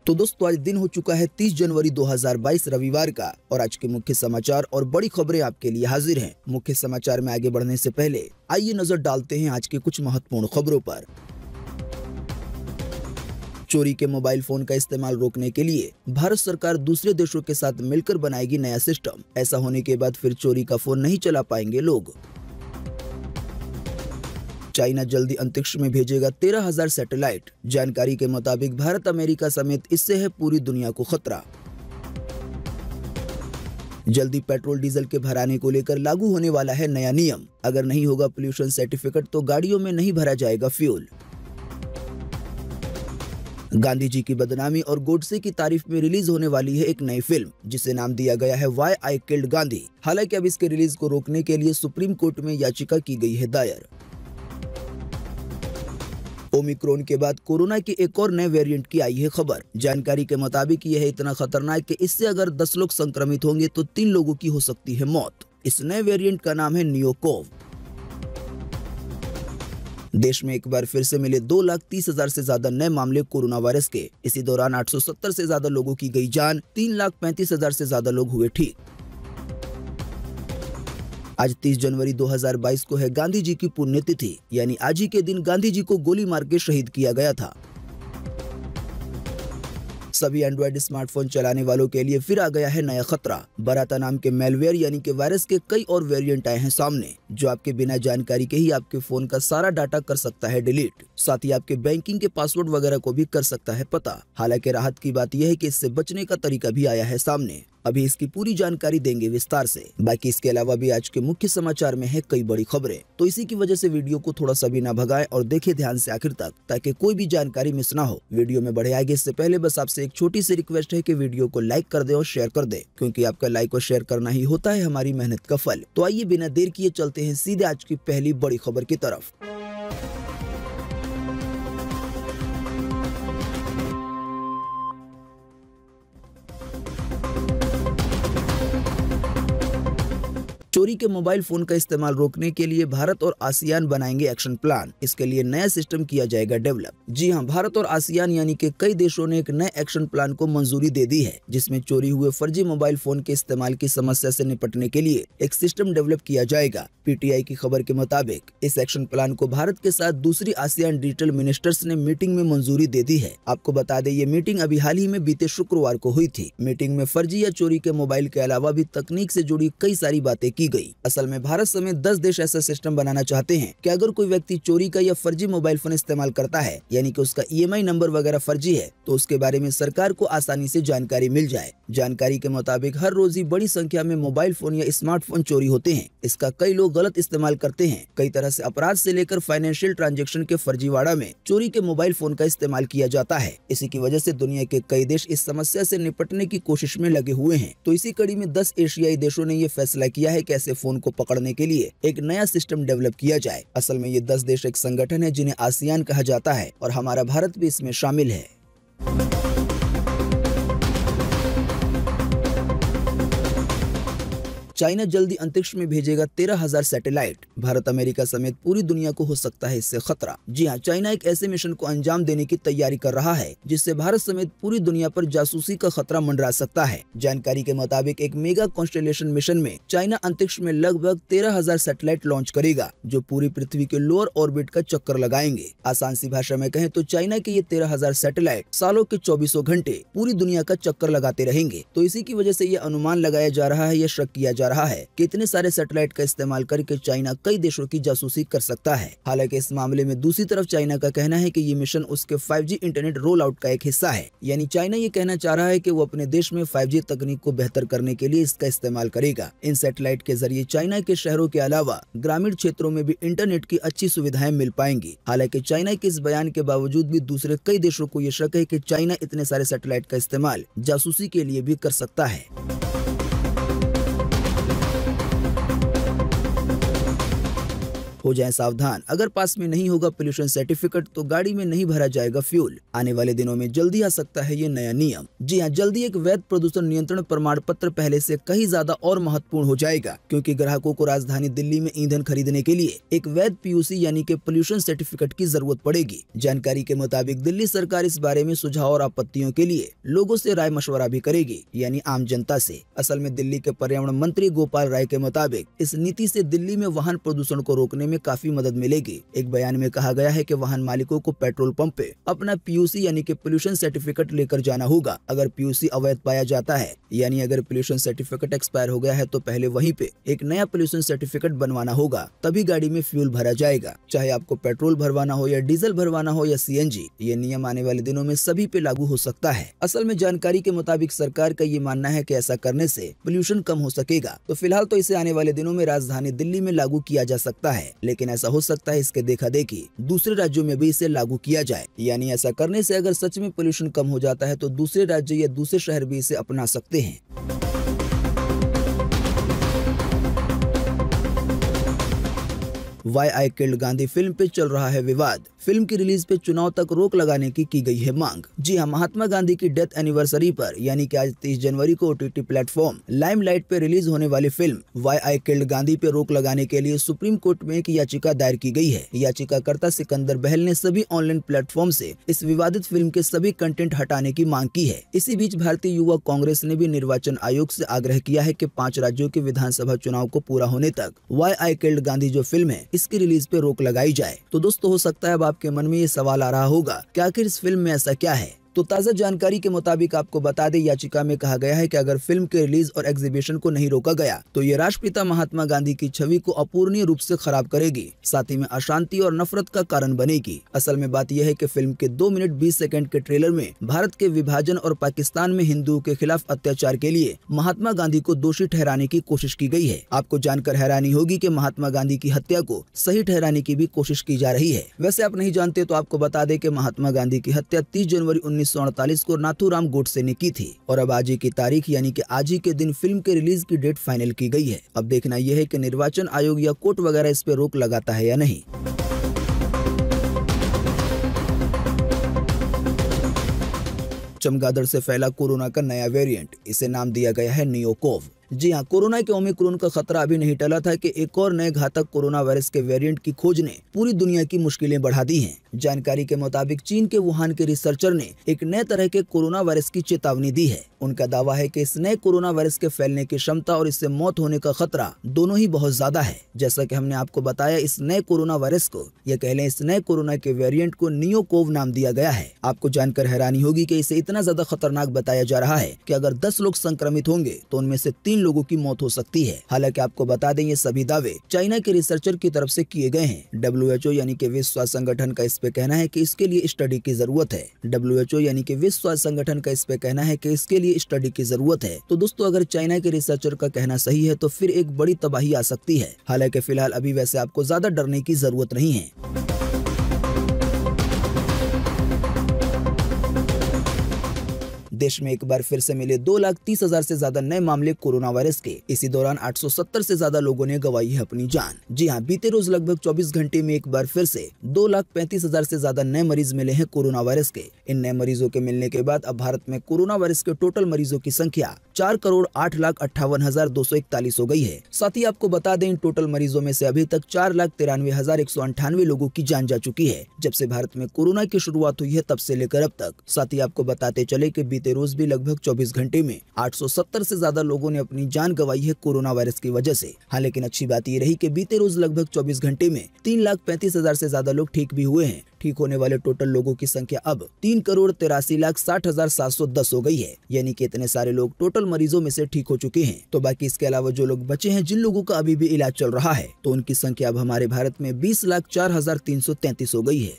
तो दोस्तों आज दिन हो चुका है 30 जनवरी 2022 रविवार का और आज के मुख्य समाचार और बड़ी खबरें आपके लिए हाजिर हैं। मुख्य समाचार में आगे बढ़ने से पहले आइए नजर डालते हैं आज के कुछ महत्वपूर्ण खबरों पर। चोरी के मोबाइल फोन का इस्तेमाल रोकने के लिए भारत सरकार दूसरे देशों के साथ मिलकर बनाएगी नया सिस्टम। ऐसा होने के बाद फिर चोरी का फोन नहीं चला पाएंगे लोग। चाइना जल्दी अंतरिक्ष में भेजेगा 13,000 सैटेलाइट। जानकारी के मुताबिक भारत अमेरिका समेत इससे है पूरी दुनिया को खतरा। जल्दी पेट्रोल डीजल के भराने को लेकर लागू होने वाला है नया नियम। अगर नहीं होगा पोल्यूशन सर्टिफिकेट तो गाड़ियों में नहीं भरा जाएगा फ्यूल। गांधी जी की बदनामी और गोडसे की तारीफ में रिलीज होने वाली है एक नई फिल्म जिसे नाम दिया गया है व्हाई आई किल्ड गांधी। हालांकि अब इसके रिलीज को रोकने के लिए सुप्रीम कोर्ट में याचिका की गई है दायर। ओमिक्रॉन के बाद कोरोना के एक और नए वेरिएंट की आई है खबर। जानकारी के मुताबिक यह है इतना खतरनाक कि इससे अगर 10 लोग संक्रमित होंगे तो 3 लोगों की हो सकती है मौत। इस नए वेरिएंट का नाम है नियोकोव। देश में एक बार फिर से मिले 2,30,000 से ज्यादा नए मामले कोरोना वायरस के। इसी दौरान 870 से ज्यादा लोगों की गई जान, 3,35,000 से ज्यादा लोग हुए ठीक। आज 30 जनवरी 2022 को है गांधी जी की पुण्यतिथि, यानी आज ही के दिन गांधी जी को गोली मार के शहीद किया गया था। सभी एंड्रॉयड स्मार्टफोन चलाने वालों के लिए फिर आ गया है नया खतरा। बराता नाम के मेलवेयर यानी कि वायरस के कई और वेरिएंट आए हैं सामने, जो आपके बिना जानकारी के ही आपके फोन का सारा डाटा कर सकता है डिलीट। साथ ही आपके बैंकिंग के पासवर्ड वगैरह को भी कर सकता है पता। हालांकि राहत की बात यह है कि इससे बचने का तरीका भी आया है सामने। अभी इसकी पूरी जानकारी देंगे विस्तार से। बाकी इसके अलावा भी आज के मुख्य समाचार में है कई बड़ी खबरें, तो इसी की वजह से वीडियो को थोड़ा सा भी ना भगाएं और देखें ध्यान से आखिर तक, ताकि कोई भी जानकारी मिस ना हो। वीडियो में बढ़े आगे इससे पहले बस आपसे एक छोटी सी रिक्वेस्ट है कि वीडियो को लाइक कर दे और शेयर कर दे, क्योंकि आपका लाइक और शेयर करना ही होता है हमारी मेहनत का फल। तो आइए बिना देर किए चलते हैं सीधे आज की पहली बड़ी खबर की तरफ। चोरी के मोबाइल फोन का इस्तेमाल रोकने के लिए भारत और आसियान बनाएंगे एक्शन प्लान। इसके लिए नया सिस्टम किया जाएगा डेवलप। जी हां, भारत और आसियान यानी कि कई देशों ने एक नए एक्शन प्लान को मंजूरी दे दी है, जिसमें चोरी हुए फर्जी मोबाइल फोन के इस्तेमाल की समस्या से निपटने के लिए एक सिस्टम डेवलप किया जाएगा। पीटीआई की खबर के मुताबिक इस एक्शन प्लान को भारत के साथ दूसरी आसियान डिजिटल मिनिस्टर्स ने मीटिंग में मंजूरी दे दी है। आपको बता दें, ये मीटिंग अभी हाल ही में बीते शुक्रवार को हुई थी। मीटिंग में फर्जी या चोरी के मोबाइल के अलावा भी तकनीक से जुड़ी कई सारी बातें की गई। असल में भारत समेत 10 देश ऐसा सिस्टम बनाना चाहते हैं कि अगर कोई व्यक्ति चोरी का या फर्जी मोबाइल फोन इस्तेमाल करता है, यानी कि उसका ईएमआई नंबर वगैरह फर्जी है, तो उसके बारे में सरकार को आसानी से जानकारी मिल जाए। जानकारी के मुताबिक हर रोज ही बड़ी संख्या में मोबाइल फोन या स्मार्टफोन चोरी होते हैं। इसका कई लोग गलत इस्तेमाल करते हैं। कई तरह से अपराध से लेकर फाइनेंशियल ट्रांजैक्शन के फर्जीवाड़ा में चोरी के मोबाइल फोन का इस्तेमाल किया जाता है। इसी की वजह से दुनिया के कई देश इस समस्या से निपटने की कोशिश में लगे हुए हैं। तो इसी कड़ी में 10 एशियाई देशों ने ये फैसला किया है कि ऐसे फोन को पकड़ने के लिए एक नया सिस्टम डेवलप किया जाए। असल में ये 10 देश एक संगठन है जिन्हें आसियान कहा जाता है और हमारा भारत भी इसमें शामिल है। चाइना जल्दी अंतरिक्ष में भेजेगा 13,000 सैटेलाइट। भारत अमेरिका समेत पूरी दुनिया को हो सकता है इससे खतरा। जी हां, चाइना एक ऐसे मिशन को अंजाम देने की तैयारी कर रहा है जिससे भारत समेत पूरी दुनिया पर जासूसी का खतरा मंडरा सकता है। जानकारी के मुताबिक एक मेगा कॉन्स्टेलेशन मिशन में चाइना अंतरिक्ष में लगभग 13,000 सैटेलाइट लॉन्च करेगा, जो पूरी पृथ्वी के लोअर ऑर्बिट का चक्कर लगाएंगे। आसान सी भाषा में कहें तो चाइना के ये 13,000 सैटेलाइट सालों के 24 घंटे पूरी दुनिया का चक्कर लगाते रहेंगे। तो इसी की वजह से ये अनुमान लगाया जा रहा है या शक किया जा रहा है कि इतने सारे सैटेलाइट का इस्तेमाल करके चाइना कई देशों की जासूसी कर सकता है। हालांकि इस मामले में दूसरी तरफ चाइना का कहना है कि ये मिशन उसके 5G इंटरनेट रोल आउट का एक हिस्सा है। यानी चाइना ये कहना चाह रहा है कि वो अपने देश में 5G तकनीक को बेहतर करने के लिए इसका इस्तेमाल करेगा। इन सैटेलाइट के जरिए चाइना के शहरों के अलावा ग्रामीण क्षेत्रों में भी इंटरनेट की अच्छी सुविधाएं मिल पाएंगी। हालांकि चाइना के इस बयान के बावजूद भी दूसरे कई देशों को ये शक है कि चाइना इतने सारे सैटेलाइट का इस्तेमाल जासूसी के लिए भी कर सकता है। हो जाएं सावधान, अगर पास में नहीं होगा पोल्यूशन सर्टिफिकेट तो गाड़ी में नहीं भरा जाएगा फ्यूल। आने वाले दिनों में जल्दी आ सकता है ये नया नियम। जी हाँ, जल्दी एक वैध प्रदूषण नियंत्रण प्रमाण पत्र पहले से कहीं ज्यादा और महत्वपूर्ण हो जाएगा, क्योंकि ग्राहकों को राजधानी दिल्ली में ईंधन खरीदने के लिए एक वैध पीयूसी यानी कि पोल्यूशन सर्टिफिकेट की जरूरत पड़ेगी। जानकारी के मुताबिक दिल्ली सरकार इस बारे में सुझाव और आपत्तियों के लिए लोगों से राय मशवरा भी करेगी, यानी आम जनता से। असल में दिल्ली के पर्यावरण मंत्री गोपाल राय के मुताबिक इस नीति से दिल्ली में वाहन प्रदूषण को रोकने में काफी मदद मिलेगी। एक बयान में कहा गया है कि वाहन मालिकों को पेट्रोल पंप पे अपना पीयूसी यानी कि पोल्यूशन सर्टिफिकेट लेकर जाना होगा। अगर पीयूसी अवैध पाया जाता है, यानी अगर पोल्यूशन सर्टिफिकेट एक्सपायर हो गया है, तो पहले वहीं पे एक नया पोल्यूशन सर्टिफिकेट बनवाना होगा, तभी गाड़ी में फ्यूल भरा जाएगा। चाहे आपको पेट्रोल भरवाना हो या डीजल भरवाना हो या सीएनजी, ये नियम आने वाले दिनों में सभी पे लागू हो सकता है। असल में जानकारी के मुताबिक सरकार का ये मानना है कि ऐसा करने से पोल्यूशन कम हो सकेगा। तो फिलहाल तो इसे आने वाले दिनों में राजधानी दिल्ली में लागू किया जा सकता है, लेकिन ऐसा हो सकता है इसके देखा देखी दूसरे राज्यों में भी इसे लागू किया जाए। यानी ऐसा करने से अगर सच में पोल्यूशन कम हो जाता है तो दूसरे राज्य या दूसरे शहर भी इसे अपना सकते हैं। Why I killed Gandhi film पे चल रहा है विवाद। फिल्म की रिलीज पे चुनाव तक रोक लगाने की गई है मांग। जी हाँ, महात्मा गांधी की डेथ एनिवर्सरी पर यानी कि आज 30 जनवरी को ओटीटी प्लेटफॉर्म लाइमलाइट पे रिलीज होने वाली film why I killed Gandhi पे रोक लगाने के लिए सुप्रीम कोर्ट में एक याचिका दायर की गई है। याचिकाकर्ता सिकंदर बहल ने सभी ऑनलाइन प्लेटफॉर्म से इस विवादित फिल्म के सभी कंटेंट हटाने की मांग की है। इसी बीच भारतीय युवा कांग्रेस ने भी निर्वाचन आयोग से आग्रह किया है कि 5 राज्यों के विधानसभा चुनाव को पूरा होने तक व्हाई आई किल्ड गांधी जो फिल्म है इसकी रिलीज पे रोक लगाई जाए। तो दोस्तों, हो सकता है अब आपके मन में ये सवाल आ रहा होगा कि आखिर इस फिल्म में ऐसा क्या है। तो ताज़ा जानकारी के मुताबिक आपको बता दें, याचिका में कहा गया है कि अगर फिल्म के रिलीज और एग्जीबिशन को नहीं रोका गया तो ये राष्ट्रपिता महात्मा गांधी की छवि को अपूरणीय रूप से खराब करेगी, साथ ही में अशांति और नफरत का कारण बनेगी। असल में बात यह है कि फिल्म के 2 मिनट 20 सेकंड के ट्रेलर में भारत के विभाजन और पाकिस्तान में हिंदुओं के खिलाफ अत्याचार के लिए महात्मा गांधी को दोषी ठहराने की कोशिश की गई है। आपको जानकर हैरानी होगी कि महात्मा गांधी की हत्या को सही ठहराने की भी कोशिश की जा रही है। वैसे आप नहीं जानते तो आपको बता दें कि महात्मा गांधी की हत्या 30 जनवरी 1948 को नाथूराम गोडसे ने की थी और अब आज ही की तारीख यानी कि आज ही के दिन फिल्म के रिलीज की डेट फाइनल की गई है। अब देखना यह है कि निर्वाचन आयोग या कोर्ट वगैरह इस पे रोक लगाता है या नहीं। चमगादड़ से फैला कोरोना का नया वेरिएंट, इसे नाम दिया गया है नियोकोव। जी हाँ, कोरोना के ओमिक्रॉन का खतरा अभी नहीं टला था कि एक और नए घातक कोरोना वायरस के वेरिएंट की खोज ने पूरी दुनिया की मुश्किलें बढ़ा दी हैं। जानकारी के मुताबिक चीन के वुहान के रिसर्चर ने एक नए तरह के कोरोना वायरस की चेतावनी दी है। उनका दावा है कि इस नए कोरोना वायरस के फैलने की क्षमता और इससे मौत होने का खतरा दोनों ही बहुत ज्यादा है। जैसा कि हमने आपको बताया, इस नए कोरोना वायरस को या कह लें इस नए कोरोना के वेरिएंट को नियोकोव नाम दिया गया है। आपको जानकर हैरानी होगी कि इसे इतना ज्यादा खतरनाक बताया जा रहा है कि अगर 10 लोग संक्रमित होंगे तो उनमें से 3 लोगों की मौत हो सकती है। हालांकि आपको बता दें, ये सभी दावे चाइना के रिसर्चर की तरफ से किए गए हैं। WHO यानी कि विश्व स्वास्थ्य संगठन का इस पे कहना है कि इसके लिए स्टडी की जरूरत है। WHO यानी कि विश्व स्वास्थ्य संगठन का इस पे कहना है कि इसके लिए स्टडी की जरूरत है। तो दोस्तों, अगर चाइना के रिसर्चर का कहना सही है तो फिर एक बड़ी तबाही आ सकती है। हालांकि फिलहाल अभी वैसे आपको ज्यादा डरने की जरूरत नहीं है। देश में एक बार फिर से मिले 2,30,000 से ज्यादा नए मामले कोरोना वायरस के। इसी दौरान 870 से ज्यादा लोगों ने गंवाई है अपनी जान। जी हाँ, बीते रोज लगभग 24 घंटे में एक बार फिर से 2,35,000 से ज्यादा नए मरीज मिले हैं कोरोना वायरस के। इन नए मरीजों के मिलने के बाद अब भारत में कोरोना वायरस के टोटल मरीजों की संख्या 4,08,58,241 हो गई है। साथ ही आपको बता दें, इन टोटल मरीजों में से अभी तक 4,93,198 लोगों की जान जा चुकी है। जब से भारत में कोरोना की शुरुआत हुई है तब से लेकर अब तक। साथ ही आपको बताते चले कि बीते रोज भी लगभग 24 घंटे में 870 से ज्यादा लोगों ने अपनी जान गंवाई है कोरोना वायरस की वजह से। हाँ, लेकिन अच्छी बात ये रही कि बीते रोज लगभग 24 घंटे में 3,35,000 से ज्यादा लोग ठीक भी हुए हैं। ठीक होने वाले टोटल लोगों की संख्या अब 3,83,60,710 हो गई है। यानी कि इतने सारे लोग टोटल मरीजों में से ठीक हो चुके हैं। तो बाकी इसके अलावा जो लोग बचे हैं, जिन लोगों का अभी भी इलाज चल रहा है, तो उनकी संख्या अब हमारे भारत में 20,04,333 हो गई है।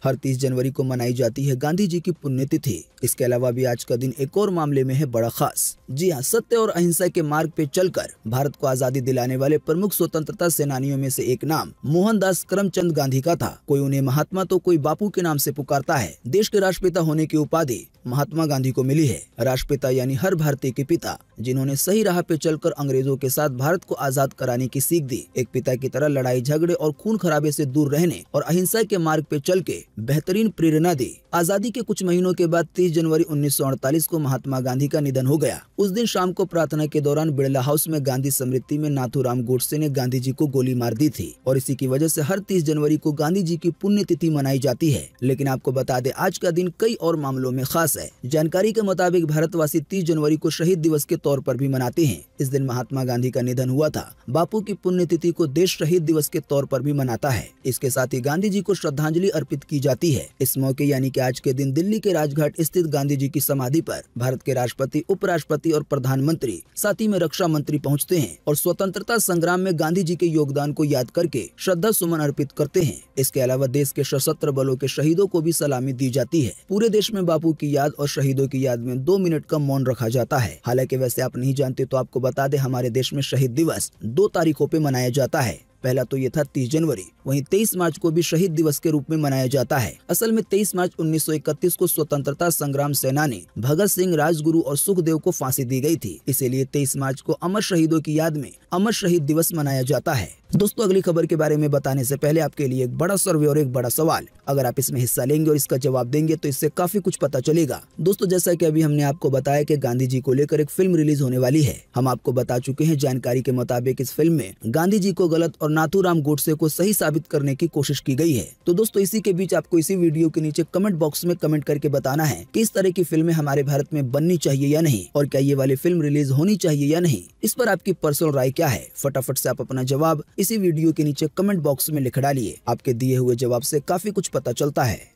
हर 30 जनवरी को मनाई जाती है गांधी जी की पुण्यतिथि। इसके अलावा भी आज का दिन एक और मामले में है बड़ा खास। जी हाँ, सत्य और अहिंसा के मार्ग पे चलकर भारत को आजादी दिलाने वाले प्रमुख स्वतंत्रता सेनानियों में से एक नाम मोहनदास करमचंद गांधी का था। कोई उन्हें महात्मा तो कोई बापू के नाम से पुकारता है। देश के राष्ट्रपिता होने की उपाधि महात्मा गांधी को मिली है। राष्ट्रपिता यानी हर भारतीय के पिता, जिन्होंने सही राह पे चलकर अंग्रेजों के साथ भारत को आजाद कराने की सीख दी। एक पिता की तरह लड़ाई झगड़े और खून खराबे से दूर रहने और अहिंसा के मार्ग पे चल के बेहतरीन प्रेरणा दी। आजादी के कुछ महीनों के बाद 30 जनवरी 1948 को महात्मा गांधी का निधन हो गया। उस दिन शाम को प्रार्थना के दौरान बिड़ला हाउस में गांधी स्मृति में नाथूराम गोडसे ने गांधी जी को गोली मार दी थी और इसी की वजह से हर 30 जनवरी को गांधी जी की पुण्यतिथि मनाई जाती है। लेकिन आपको बता दें, आज का दिन कई और मामलों में खास है। जानकारी के मुताबिक भारतवासी 30 जनवरी को शहीद दिवस के तौर पर भी मनाते हैं। इस दिन महात्मा गांधी का निधन हुआ था। बापू की पुण्यतिथि को देश शहीद दिवस के तौर पर भी मनाता है। इसके साथ ही गांधी जी को श्रद्धांजलि अर्पित की जाती है। इस मौके यानी कि आज के दिन दिल्ली के राजघाट स्थित गांधी जी की समाधि पर भारत के राष्ट्रपति, उपराष्ट्रपति और प्रधानमंत्री, साथ ही में रक्षा मंत्री पहुंचते हैं और स्वतंत्रता संग्राम में गांधी जी के योगदान को याद करके श्रद्धा सुमन अर्पित करते हैं। इसके अलावा देश के सशस्त्र बलों के शहीदों को भी सलामी दी जाती है। पूरे देश में बापू की याद और शहीदों की याद में 2 मिनट का मौन रखा जाता है। हालांकि वैसे आप नहीं जानते तो आपको बता दें, हमारे देश में शहीद दिवस 2 तारीखों पे मनाया जाता है। पहला तो ये था 30 जनवरी, वहीं 23 मार्च को भी शहीद दिवस के रूप में मनाया जाता है। असल में 23 मार्च 1931 को स्वतंत्रता संग्राम सेनानी भगत सिंह, राजगुरु और सुखदेव को फांसी दी गई थी। इसीलिए 23 मार्च को अमर शहीदों की याद में अमर शहीद दिवस मनाया जाता है। दोस्तों, अगली खबर के बारे में बताने से पहले आपके लिए एक बड़ा सर्वे और एक बड़ा सवाल। अगर आप इसमें हिस्सा लेंगे और इसका जवाब देंगे तो इससे काफी कुछ पता चलेगा। दोस्तों, जैसा कि अभी हमने आपको बताया कि गांधी जी को लेकर एक फिल्म रिलीज होने वाली है। हम आपको बता चुके हैं, जानकारी के मुताबिक इस फिल्म में गांधी जी को गलत और नाथूराम गोडसे को सही साबित करने की कोशिश की गई है। तो दोस्तों, इसी के बीच आपको इसी वीडियो के नीचे कमेंट बॉक्स में कमेंट करके बताना है कि इस तरह की फिल्में हमारे भारत में बननी चाहिए या नहीं, और क्या ये वाली फिल्म रिलीज होनी चाहिए या नहीं। इस पर आपकी पर्सनल राय क्या है? फटाफट से आप अपना जवाब इसी वीडियो के नीचे कमेंट बॉक्स में लिख डालिए। आपके दिए हुए जवाब से काफी कुछ पता चलता है।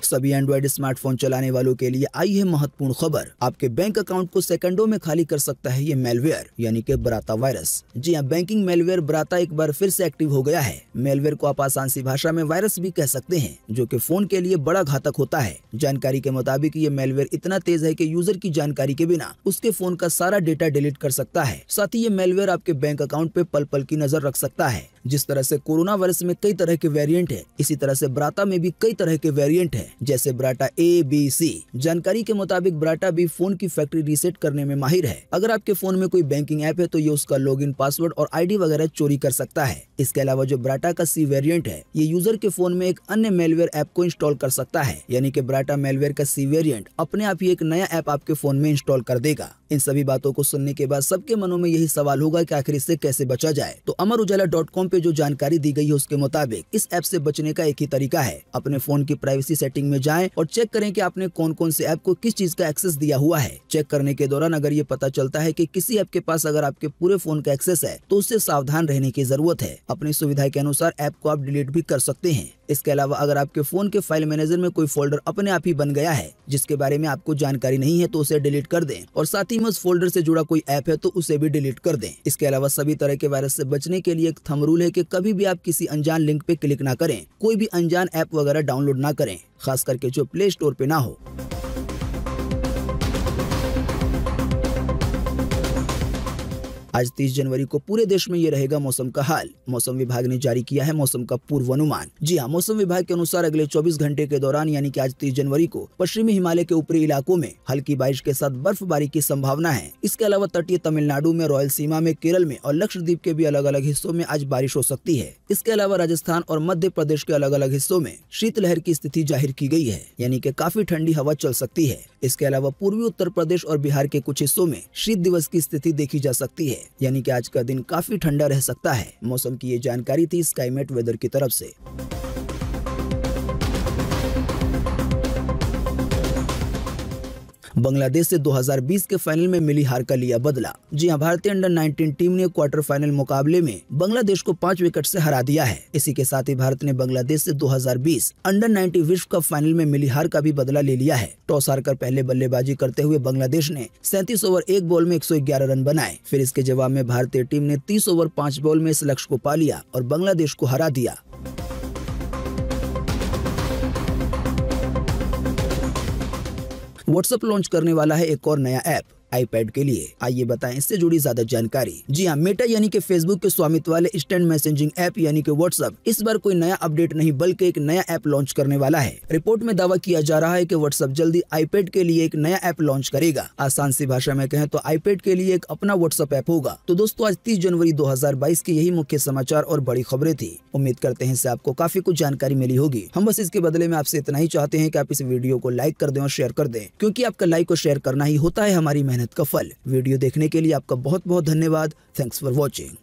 सभी एंड्रॉइड स्मार्टफोन चलाने वालों के लिए आई है महत्वपूर्ण खबर। आपके बैंक अकाउंट को सेकंडों में खाली कर सकता है ये मेलवेयर यानी कि ब्राता वायरस। जी हाँ, बैंकिंग मेलवेयर ब्राता एक बार फिर से एक्टिव हो गया है। मेलवेयर को आप आसान सी भाषा में वायरस भी कह सकते हैं, जो कि फोन के लिए बड़ा घातक होता है। जानकारी के मुताबिक ये मेलवेयर इतना तेज है कि यूजर की जानकारी के बिना उसके फोन का सारा डेटा डिलीट कर सकता है। साथ ही ये मेलवेयर आपके बैंक अकाउंट पे पल पल की नजर रख सकता है। जिस तरह से कोरोना वायरस में कई तरह के वेरिएंट है, इसी तरह से ब्राता में भी कई तरह के वेरिएंट है, जैसे ब्राटा A, B, C। जानकारी के मुताबिक ब्राटा भी फोन की फैक्ट्री रीसेट करने में माहिर है। अगर आपके फोन में कोई बैंकिंग ऐप है तो ये उसका लॉगिन, पासवर्ड और आईडी वगैरह चोरी कर सकता है। इसके अलावा जो ब्राटा का C वेरिएंट है, ये यूजर के फोन में एक अन्य मेलवेयर ऐप को इंस्टॉल कर सकता है। यानी कि ब्राटा मेलवेयर का C वेरिएंट अपने आप ही एक नया ऐप आपके फोन में इंस्टॉल कर देगा। इन सभी बातों को सुनने के बाद सबके मनों में यही सवाल होगा कि आखिर इससे कैसे बचा जाए। तो अमरउजाला.com पे जो जानकारी दी गई है उसके मुताबिक इस ऐप से बचने का एक ही तरीका है। अपने फोन की प्राइवेसी सेटिंग में जाएं और चेक करें कि आपने कौन कौन से ऐप को किस चीज का एक्सेस दिया हुआ है। चेक करने के दौरान अगर ये पता चलता है कि किसी ऐप के पास अगर आपके पूरे फोन का एक्सेस है तो उससे सावधान रहने की जरूरत है। अपनी सुविधा के अनुसार ऐप को आप डिलीट भी कर सकते हैं। इसके अलावा अगर आपके फोन के फाइल मैनेजर में कोई फोल्डर अपने आप ही बन गया है जिसके बारे में आपको जानकारी नहीं है तो उसे डिलीट कर दें, और साथ ही में उस फोल्डर से जुड़ा कोई ऐप है तो उसे भी डिलीट कर दें। इसके अलावा सभी तरह के वायरस से बचने के लिए एक थंब रूल है कि कभी भी आप किसी अनजान लिंक पे क्लिक ना करें, कोई भी अनजान ऐप वगैरह डाउनलोड ना करें, खास करके जो प्ले स्टोर पे ना हो। आज 30 जनवरी को पूरे देश में ये रहेगा मौसम का हाल। मौसम विभाग ने जारी किया है मौसम का पूर्वानुमान। जी हाँ, मौसम विभाग के अनुसार अगले 24 घंटे के दौरान यानी कि आज 30 जनवरी को पश्चिमी हिमालय के ऊपरी इलाकों में हल्की बारिश के साथ बर्फबारी की संभावना है। इसके अलावा तटीय तमिलनाडु में, रॉयल सीमा में, केरल में और लक्षद्वीप के भी अलग अलग हिस्सों में आज बारिश हो सकती है। इसके अलावा राजस्थान और मध्य प्रदेश के अलग अलग हिस्सों में शीतलहर की स्थिति जाहिर की गई है, यानी कि काफी ठंडी हवा चल सकती है। इसके अलावा पूर्वी उत्तर प्रदेश और बिहार के कुछ हिस्सों में शीत दिवस की स्थिति देखी जा सकती है, यानी कि आज का दिन काफी ठंडा रह सकता है। मौसम की ये जानकारी थी स्काईमेट वेदर की तरफ से। बांग्लादेश से 2020 के फाइनल में मिली हार का लिया बदला। जी हां, भारतीय अंडर 19 टीम ने क्वार्टर फाइनल मुकाबले में बांग्लादेश को 5 विकेट से हरा दिया है। इसी के साथ ही भारत ने बांग्लादेश से 2020 अंडर 19 विश्व कप फाइनल में मिली हार का भी बदला ले लिया है। टॉस हारकर पहले बल्लेबाजी करते हुए बांग्लादेश ने 37 ओवर 1 बॉल में 111 रन बनाए। फिर इसके जवाब में भारतीय टीम ने 30 ओवर 5 बॉल में इस लक्ष्य को पा लिया और बांग्लादेश को हरा दिया। व्हाट्सएप लॉन्च करने वाला है एक और नया ऐप आईपैड के लिए। आइए बताएं इससे जुड़ी ज्यादा जानकारी। जी हां, मेटा यानी कि फेसबुक के स्वामित्व वाले इंस्टेंट मैसेजिंग ऐप यानी कि व्हाट्सएप इस बार कोई नया अपडेट नहीं बल्कि एक नया ऐप लॉन्च करने वाला है। रिपोर्ट में दावा किया जा रहा है कि व्हाट्सएप जल्दी आईपैड के लिए एक नया ऐप लॉन्च करेगा। आसान सी भाषा में कहें तो आईपैड के लिए एक अपना व्हाट्सएप ऐप होगा। तो दोस्तों, आज 30 जनवरी 2022 की यही मुख्य समाचार और बड़ी खबरें थी। उम्मीद करते हैं इससे आपको काफी कुछ जानकारी मिली होगी। हम बस इसके बदले में आपसे इतना ही चाहते हैं कि आप इस वीडियो को लाइक कर दें और शेयर कर दें, क्योंकि आपका लाइक और शेयर करना ही होता है हमारी मेहनत का फल। वीडियो देखने के लिए आपका बहुत बहुत धन्यवाद। Thanks for watching.